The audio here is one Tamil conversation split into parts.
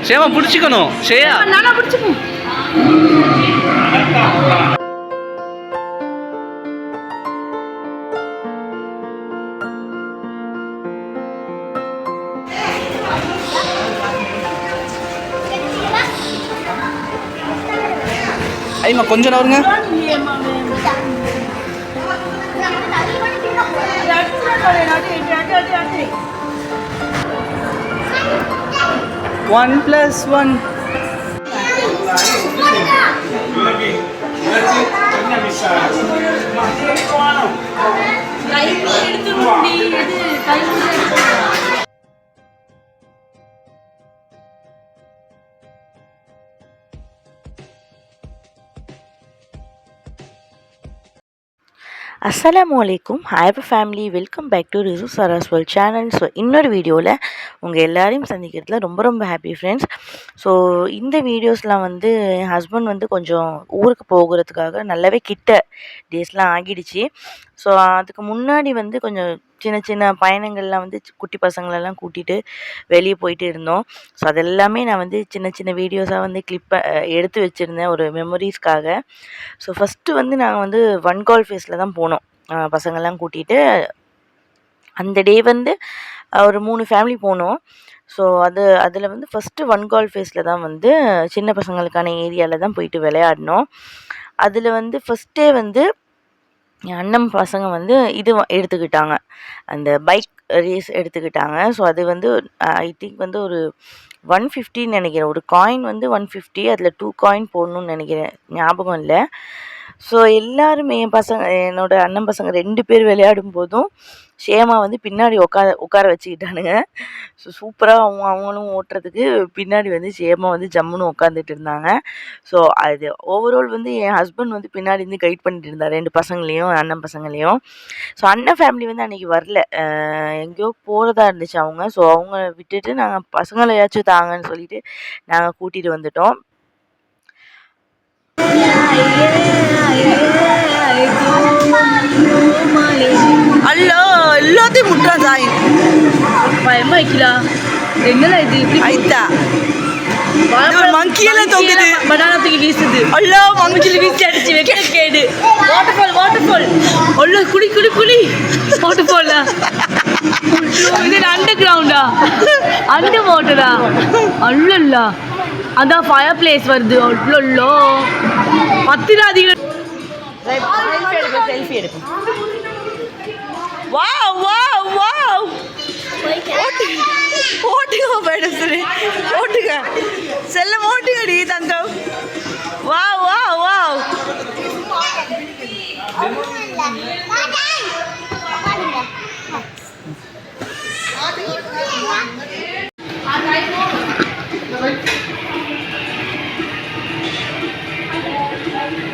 சேமா பிடிச்சிக்கணும். சேயா நானா பிடிச்சிக்கணும். ஐமா கொஞ்சம் நவருங்க. One plus one. அஸ்ஸலாமுஅலைக்கும். Hi family, welcome back to Rizu Saras world channel. So இன்னொரு வீடியோவில் உங்கள் எல்லாரையும் சந்திக்கிறதுல ரொம்ப ரொம்ப ஹாப்பி ஃப்ரெண்ட்ஸ். ஸோ இந்த வீடியோஸ்லாம் வந்து என் ஹஸ்பண்ட் வந்து கொஞ்சம் ஊருக்கு போகிறதுக்காக நல்லாவே கிட்ட டேஸ்லாம் ஆகிடுச்சு. ஸோ அதுக்கு முன்னாடி வந்து கொஞ்சம் சின்ன சின்ன பயணங்கள்லாம் வந்து குட்டி பசங்களெல்லாம் கூட்டிகிட்டு வெளியே போயிட்டு இருந்தோம். ஸோ அதெல்லாமே நான் வந்து சின்ன சின்ன வீடியோஸாக வந்து எடுத்து வச்சுருந்தேன் ஒரு மெமரிஸ்க்காக. ஸோ ஃபஸ்ட்டு வந்து நாங்கள் வந்து வன்கால் ஃபேஸில் தான் போனோம் பசங்கள்லாம் கூட்டிகிட்டு. அந்த டே வந்து ஒரு 3 ஃபேமிலி போனோம். ஸோ அதில் வந்து ஃபஸ்ட்டு வன்கால் ஃபேஸில் தான் வந்து சின்ன பசங்களுக்கான ஏரியாவில் தான் போயிட்டு விளையாடினோம். அதில் வந்து ஃபஸ்ட்டே வந்து என் அண்ணன் பசங்க வந்து இது எடுத்துக்கிட்டாங்க, அந்த பைக் ரேஸ் எடுத்துக்கிட்டாங்க. ஸோ அது வந்து ஐ திங்க் வந்து ஒரு 150 நினைக்கிறேன். ஒரு காயின் வந்து 150, அதில் 2 காயின் போடணும்னு நினைக்கிறேன், ஞாபகம் இல்லை. ஸோ எல்லாருமே என்னோட அண்ணன் பசங்க 2 பேர் விளையாடும் போதும் ஷேமா வந்து பின்னாடி உட்கார வச்சுக்கிட்டானுங்க. ஸோ சூப்பராக அவங்களும் ஓட்டுறதுக்கு பின்னாடி வந்து ஷேமா வந்து ஜம்முன்னு உட்காந்துட்டு இருந்தாங்க. ஸோ அது ஓவரால் வந்து என் ஹஸ்பண்ட் வந்து பின்னாடி இருந்து கைட் பண்ணிட்டு இருந்தார் 2 பசங்களையும் அண்ணன் பசங்களையும். ஸோ அண்ணன் ஃபேமிலி வந்து அன்றைக்கி வரல, எங்கேயோ போகிறதா இருந்துச்சு அவங்க. ஸோ அவங்க விட்டுட்டு நாங்கள் பசங்களையாச்சும் தாங்கன்னு சொல்லிட்டு நாங்கள் கூட்டிகிட்டு வந்துட்டோம். அல்லோ எல்லாத்தையும் முட்டான் தாய் பயமா வைக்கலா. என்னடா இது இப்படி ஆயிட்டா? மங்கியெல்லாம் தொங்குது, பனானா தூக்கி வீசுது. அல்லோ மங்கியில் வீசி அடிச்சு வைக்க கேடு. வாட்டர்ஃபால் அல்லோ குளி வாட்டர்ஃபால்லா? இது அண்டர் கிரவுண்டா? அண்டர் வாட்டரா? அல்லல்லா, அதான் ஃபயர் பிளேஸ் வருது. அவ்வளோ பத்திராதிகள். செல்ஃபி எடுக்கும். வாவ் ஓட்டுங்க மேடம், சரி ஓட்டுங்க, செல்லம் ஓட்டுங்கடி தங்கம். வாவ்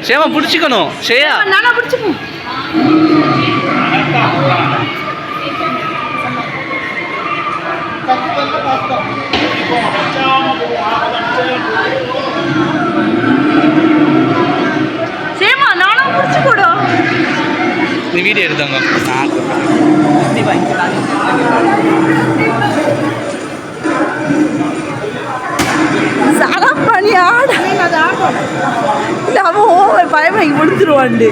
சேமா பிடிச்சிக்கணும். சேயா நானா பிடிச்சிக்கணும். சேமா நானா பிடிச்சிக்கூடா. நீ வீடியோ எடுத்தாங்க. பண்ணி ஆட அவன் ஓவர் பயமாகி முடிச்சிருவாண்டு.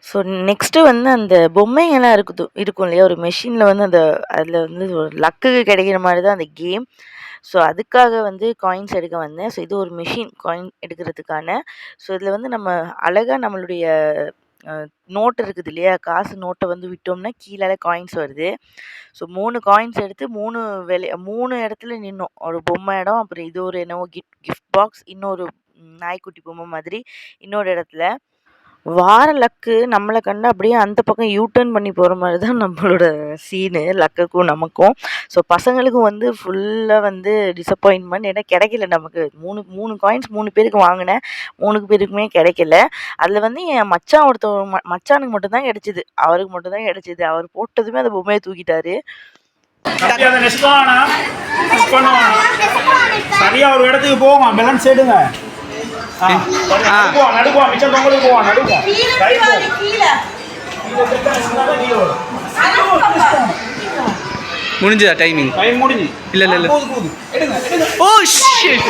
ஸோ நெக்ஸ்ட்டு வந்து அந்த பொம்மைங்கள்லாம் இருக்கும் இல்லையா, ஒரு மெஷினில் வந்து அதில் வந்து ஒரு லக்குக்கு கிடைக்கிற மாதிரி தான் அந்த கேம். ஸோ அதுக்காக வந்து காயின்ஸ் எடுக்க வந்தேன். ஸோ இது ஒரு மெஷின் காயின் எடுக்கிறதுக்கான. ஸோ இதில் வந்து நம்ம அழகாக நம்மளுடைய நோட்டு இருக்குது இல்லையா, காசு நோட்டை வந்து விட்டோம்னா கீழே காயின்ஸ் வருது. ஸோ 3 காயின்ஸ் எடுத்து 3 இடத்துல நின்னோம். ஒரு பொம்மை இடம், அப்புறம் இது ஒரு என்னவோ கிஃப்ட் பாக்ஸ், இன்னொரு நாய்க்குட்டி பொம்மை மாதிரி இன்னொரு இடத்துல. வார லக்கு நம்மளை கண்டு அப்படியே அந்த பக்கம் யூட்டர்ன் பண்ணி போகிற மாதிரி தான் நம்மளோட சீனு, லக்குக்கும் நமக்கும். ஸோ பசங்களுக்கும் வந்து ஃபுல்லாக வந்து டிசப்பாயின்மெண்ட். ஏன்னா கிடைக்கல நமக்கு. 3 காயின்ஸ் 3 பேருக்கு வாங்கினேன், 3 பேருக்குமே கிடைக்கல. அதில் வந்து என் மச்சான் மச்சானுக்கு மட்டும்தான் கிடைச்சிது, அவருக்கு மட்டும்தான் கிடைச்சிது. அவர் போட்டதுமே அந்த பொம்மையை தூக்கிட்டாரு. சரியா ஒரு இடத்துக்கு போவோம், பேலன்ஸ் எடுங்க. நடுக்குவோம், மிச்சம் தொங்கலுக்கு போவோம், நடுக்குவோம். முடிஞ்சதா டைமிங்? டைம் முடிஞ்சு. இல்லை. Oh shit.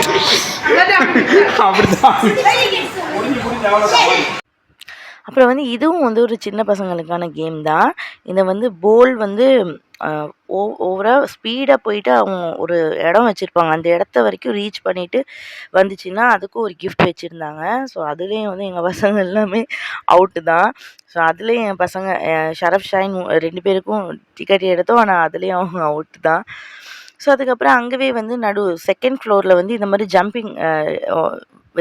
அப்படிதான் முடிஞ்சு அவ்வளோதான். அப்புறம் வந்து இதுவும் வந்து ஒரு சின்ன பசங்களுக்கான கேம் தான். இதை வந்து போல் வந்து ஓவராக ஸ்பீடாக போயிட்டு அவங்க ஒரு இடம் வச்சுருப்பாங்க. அந்த இடத்த வரைக்கும் ரீச் பண்ணிவிட்டு வந்துச்சுன்னா அதுக்கும் ஒரு கிஃப்ட் வச்சுருந்தாங்க. ஸோ அதுலேயும் வந்து எங்கள் பசங்க எல்லாமே அவுட்டு தான். ஸோ அதுலேயும் என் பசங்க ஷரஃப் ஷாயின் 2 பேருக்கும் டிக்கெட் எடுத்தோம். ஆனால் அதுலேயும் அவங்க அவுட்டு தான். ஸோ அதுக்கப்புறம் அங்கேயே வந்து செகண்ட் ஃப்ளோரில் வந்து இந்த மாதிரி ஜம்பிங்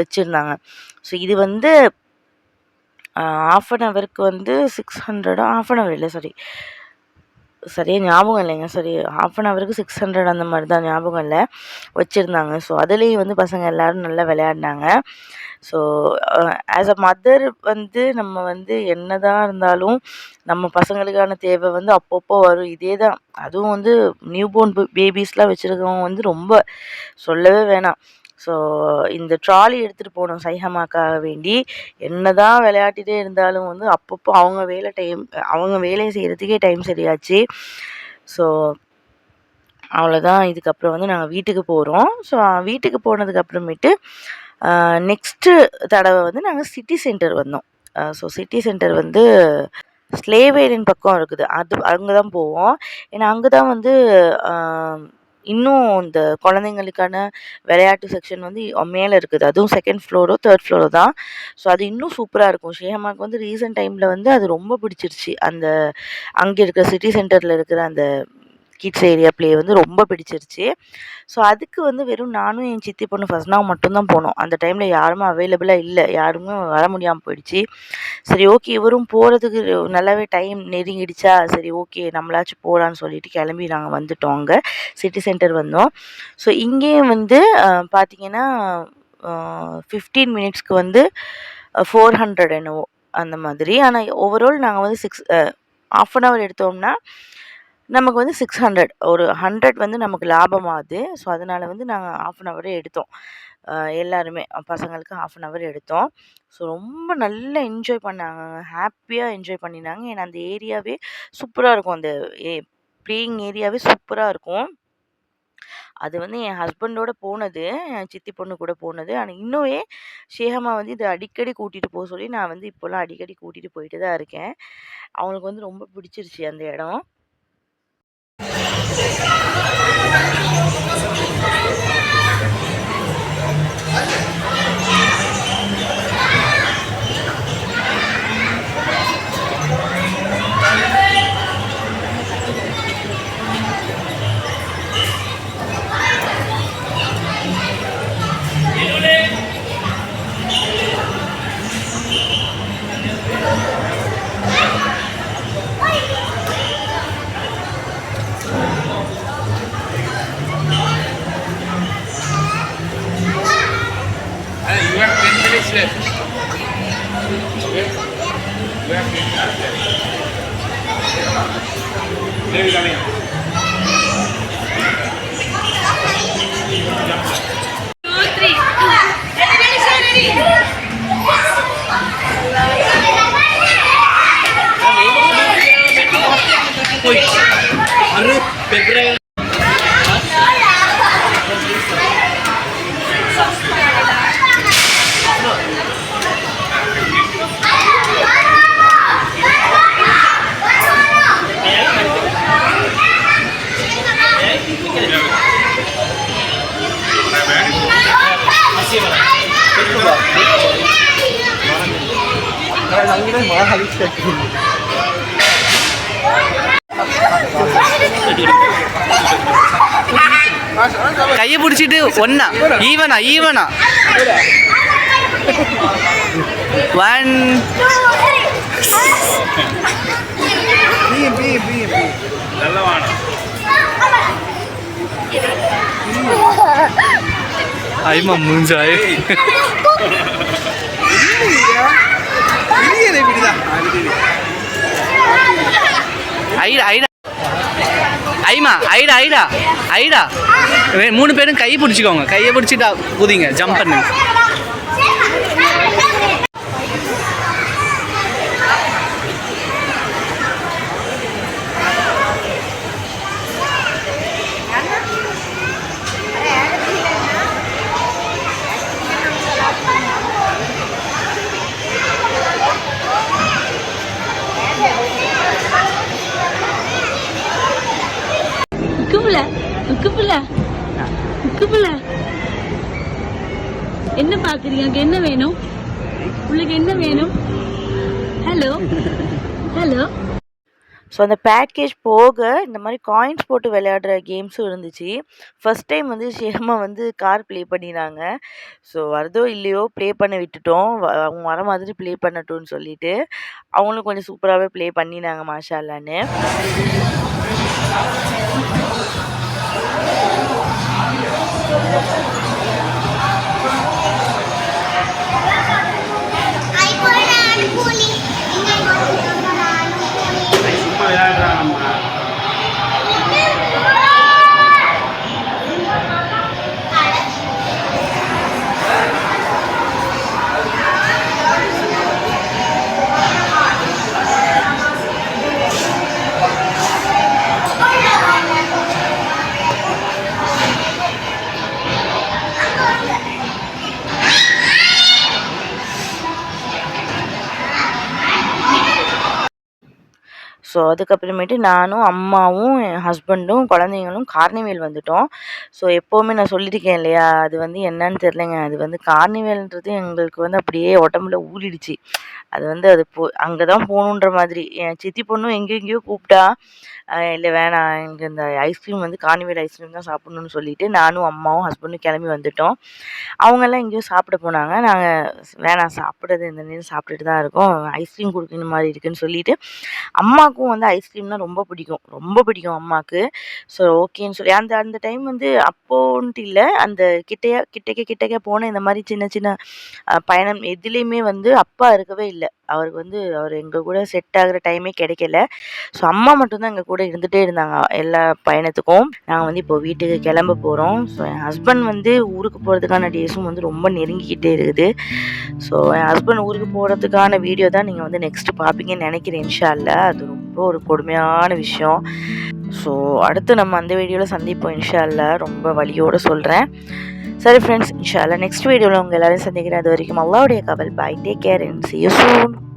வச்சுருந்தாங்க. ஸோ இது வந்து ½ அன் ஹவருக்கு வந்து 600, ½ அன் ஹவர் இல்லை, சரியாக ஞாபகம் இல்லைங்க. ½ அன் ஹவருக்கு 600 அந்த மாதிரி தான், ஞாபகம் இல்லை, வச்சுருந்தாங்க. ஸோ அதுலேயும் வந்து பசங்க எல்லோரும் நல்லா விளையாடினாங்க. ஸோ ஆஸ் அ மதர் வந்து நம்ம வந்து என்ன தான் இருந்தாலும் நம்ம பசங்களுக்கான தேவை வந்து அப்பப்போ வரும். இதே தான். அதுவும் வந்து நியூபோர்ன் பேபிஸ்லாம் வச்சுருக்கவங்க வந்து ரொம்ப சொல்லவே வேணாம். ஸோ இந்த ட்ராலி எடுத்துகிட்டு போனோம் சைஹமாக்காக வேண்டி. என்ன தான் விளையாட்டிகிட்டே இருந்தாலும் வந்து அப்பப்போ அவங்க வேலையை செய்கிறதுக்கே டைம் சரியாச்சு. ஸோ அவ்வளோதான். இதுக்கப்புறம் வந்து நாங்கள் வீட்டுக்கு போகிறோம். ஸோ வீட்டுக்கு போனதுக்கப்புறமேட்டு நெக்ஸ்ட்டு தடவை வந்து நாங்கள் சிட்டி சென்டர் வந்தோம். ஸோ சிட்டி சென்டர் வந்து ஸ்லேவ் ஐலண்ட் பக்கம் இருக்குது. அங்கே தான் போவோம். ஏன்னா அங்கே தான் வந்து இன்னும் இந்த குழந்தைங்களுக்கான விளையாட்டு செக்ஷன் வந்து மேலே இருக்குது. அதுவும் 2nd ஃப்ளோரோ 3rd ஃப்ளோரோ தான். ஸோ அது இன்னும் சூப்பராக இருக்கும். ஷேஹமாக்கு வந்து ரீசன்ட் டைமில் வந்து அது ரொம்ப பிடிச்சிருச்சு. அங்கே இருக்கிற சிட்டி சென்டரில் இருக்கிற அந்த கிட்ஸ் ஏரியா ப்ளே வந்து ரொம்ப பிடிச்சிருச்சு. ஸோ அதுக்கு வந்து வெறும் நானும் என் சித்தி பொண்ணு ஃபஸ்ட் நாள் மட்டும்தான் போனோம். அந்த டைமில் யாருமே அவைலபிளாக இல்லை, யாருமே வர முடியாமல் போயிடுச்சு. சரி ஓகே, இவரும் போகிறதுக்கு நல்லாவே டைம் நெருங்கிடுச்சா, சரி ஓகே நம்மளாச்சும் போகலான்னு சொல்லிட்டு கிளம்பி நாங்கள் வந்துட்டோம். அங்கே சிட்டி சென்டர் வந்தோம். ஸோ இங்கேயும் வந்து பார்த்திங்கன்னா 15 மினிட்ஸ்க்கு வந்து 400 என்னவோ அந்த மாதிரி. ஆனால் ஓவரால் நாங்கள் வந்து ½ அன் ஹவர் எடுத்தோம்னா நமக்கு வந்து 600, ஒரு 100 வந்து நமக்கு லாபமாகுது. ஸோ அதனால் வந்து நாங்கள் ½ அன் ஹவரே எடுத்தோம். எல்லாருமே பசங்களுக்கு ½ அன் ஹவர் எடுத்தோம். ஸோ ரொம்ப நல்லா என்ஜாய் பண்ணாங்க, ஹாப்பியாக என்ஜாய் பண்ணினாங்க. ஏன்னா அந்த ஏரியாவே சூப்பராக இருக்கும். அந்த ப்ளேயிங் ஏரியாவே சூப்பராக இருக்கும். அது வந்து என் ஹஸ்பண்டோட போனது, என் சித்தி பொண்ணு கூட போனது. ஆனால் இன்னுமே ஷேஹமா வந்து இதை அடிக்கடி கூட்டிகிட்டு போக சொல்லி நான் வந்து இப்போல்லாம் அடிக்கடி கூட்டிகிட்டு போயிட்டு தான் இருக்கேன். அவங்களுக்கு வந்து ரொம்ப பிடிச்சிருச்சு அந்த இடம். கையை பிடிச்சிட்டு ஒன்னா ஈவனா 1 நல்ல வானம் ஐமா மூஞ்சாய் ஐடா 3 பேரும் கை பிடிச்சிக்கோங்க கையை பிடிச்சிட்டா குதிங்க ஜம்ப் பண்ணுங்க உக்குப்புல என்ன பாக்குறீங்க அங்க என்ன வேணும் உங்களுக்கு என்ன வேணும் ஹலோ ஸோ அந்த பேக்கேஜ் போக இந்த மாதிரி காயின்ஸ் போட்டு விளையாடுற கேம்ஸும் இருந்துச்சு. ஃபஸ்ட் டைம் வந்து ஷேமா வந்து கார் ப்ளே பண்ணினாங்க. ஸோ வருதோ இல்லையோ ப்ளே பண்ண விட்டுட்டோம். அவங்க வர மாதிரி ப்ளே பண்ணட்டும்னு சொல்லிட்டு அவங்களும் கொஞ்சம் சூப்பராகவே ப்ளே பண்ணினாங்க மாஷா அல்லான்னு. ஸோ அதுக்கப்புறமேட்டு நானும் அம்மாவும் என் ஹஸ்பண்டும் குழந்தைங்களும் கார்னிவல் வந்துட்டோம். ஸோ எப்போவுமே நான் சொல்லியிருக்கேன் இல்லையா, அது வந்து என்னன்னு தெரிலங்க. அது வந்து கார்னிவல்ன்றது எங்களுக்கு வந்து அப்படியே உடம்புல ஊறிடுச்சு. அது வந்து அது அங்கே தான் போகணுன்ற மாதிரி. என் சித்தி பொண்ணும் எங்கெங்கேயோ கூப்பிட்டா, இல்லை வேணாம் எனக்கு இந்த ஐஸ்கிரீம் வந்து கார்னிவல் ஐஸ்கிரீம் தான் சாப்பிட்ணுன்னு சொல்லிட்டு நானும் அம்மாவும் ஹஸ்பண்டும் கிளம்பி வந்துட்டோம். அவங்கெல்லாம் எங்கேயோ சாப்பிட போனாங்க. நாங்கள் வேணாம் சாப்பிட்றது இந்த நேரம் சாப்பிட்டுட்டு தான் இருக்கோம், ஐஸ்கிரீம் குடிக்கிற மாதிரி இருக்குதுன்னு சொல்லிட்டு அம்மாவுக்கும் வந்து ஐஸ்கிரீம்னால் ரொம்ப பிடிக்கும் அம்மாவுக்கு. ஸோ ஓகேன்னு சொல்லி அந்த டைம் வந்து அப்போன்ட்டு இல்லை, அந்த கிட்டக்க போன இந்த மாதிரி சின்ன சின்ன பயணம் எதுலேயுமே வந்து அப்பா இருக்கவே இல்லை. அவருக்கு வந்து அவர் எங்கள் கூட செட் ஆகிற டைமே கிடைக்கல. ஸோ அம்மா மட்டும்தான் எங்கள் கூட இருந்துகிட்டே இருந்தாங்க எல்லா பயணத்துக்கும். நாங்கள் வந்து இப்போ வீட்டுக்கு கிளம்ப போகிறோம். ஸோ என் ஹஸ்பண்ட் வந்து ஊருக்கு போகிறதுக்கான டேஸும் வந்து ரொம்ப நெருங்கிக்கிட்டே இருக்குது. ஸோ என் ஹஸ்பண்ட் ஊருக்கு போகிறதுக்கான வீடியோ தான் நீங்கள் வந்து நெக்ஸ்ட்டு பார்ப்பீங்கன்னு நினைக்கிறேன் இன்ஷா அல்லாஹ். அது ரொம்ப ஒரு கொடுமையான விஷயம். ஸோ அடுத்து நம்ம அந்த வீடியோவில் சந்திப்போம் இன்ஷா அல்லாஹ். ரொம்ப வலியோடு சொல்கிறேன். சரி ஃப்ரெண்ட்ஸ், இன்ஷா அல்லாஹ் நெக்ஸ்ட் வீடியோவில் உங்கள் எல்லோரும் சந்திக்கிறேன். அது வரைக்கும் அல்லாஹ்வுடைய காவல். Bye, take care and see you soon.